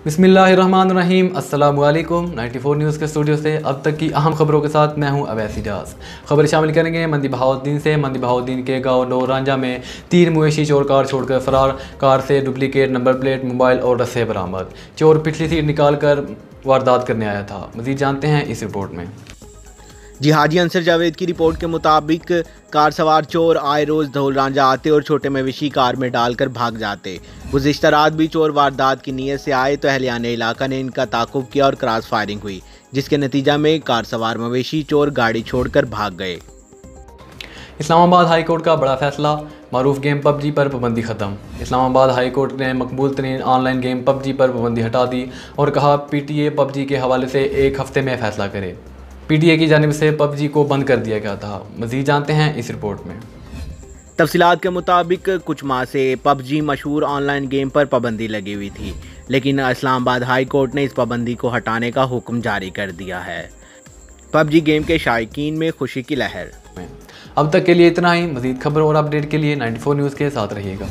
बिस्मिल्लाहिर्रहमानिर्रहीम। अस्सलाम वालेकुम। 94 न्यूज़ के स्टूडियो से अब तक की अहम खबरों के साथ मैं हूं अवैसी जास। खबर शामिल करेंगे मंदी बहाउद्दीन से। मंदी बहाउद्दीन के गांव ढोल रांझा में 3 मवेशी चोर कार छोड़कर फरार। कार से डुप्लीकेट नंबर प्लेट, मोबाइल और रस्से बरामद। चोर पिछली सीट निकाल कर वारदात करने आया था। मज़ीद जानते हैं इस रिपोर्ट में। जी हाजी अंसर जावेद की रिपोर्ट के मुताबिक कार सवार चोर आए रोज़ धोल रांझा आते और छोटे मवेशी कार में डालकर भाग जाते। गुज़िश्ता रात भी चोर वारदात की नीयत से आए तो अहलियाने इलाका ने इनका ताक़ुब किया और क्रॉस फायरिंग हुई, जिसके नतीजा में कार सवार मवेशी चोर गाड़ी छोड़कर भाग गए। इस्लामाबाद हाई कोर्ट का बड़ा फैसला। मारूफ गेम PUBG पर पाबंदी ख़त्म। इस्लामाबाद हाई कोर्ट ने मकबूल तरीन ऑनलाइन गेम PUBG पर पाबंदी हटा दी और कहा PTA PUBG के हवाले से 1 हफ्ते में फ़ैसला करे। PTA की जानिब से PUBG को बंद कर दिया गया था। मज़ीद जानते हैं इस रिपोर्ट में। तफसीलात के मुताबिक कुछ माह से PUBG मशहूर ऑनलाइन गेम पर पाबंदी लगी हुई थी, लेकिन इस्लामाबाद हाई कोर्ट ने इस पाबंदी को हटाने का हुक्म जारी कर दिया है। PUBG गेम के शायकीन में खुशी की लहर। अब तक के लिए इतना ही। मज़ीद खबर और अपडेट के लिए 94 न्यूज़ के साथ रहिएगा।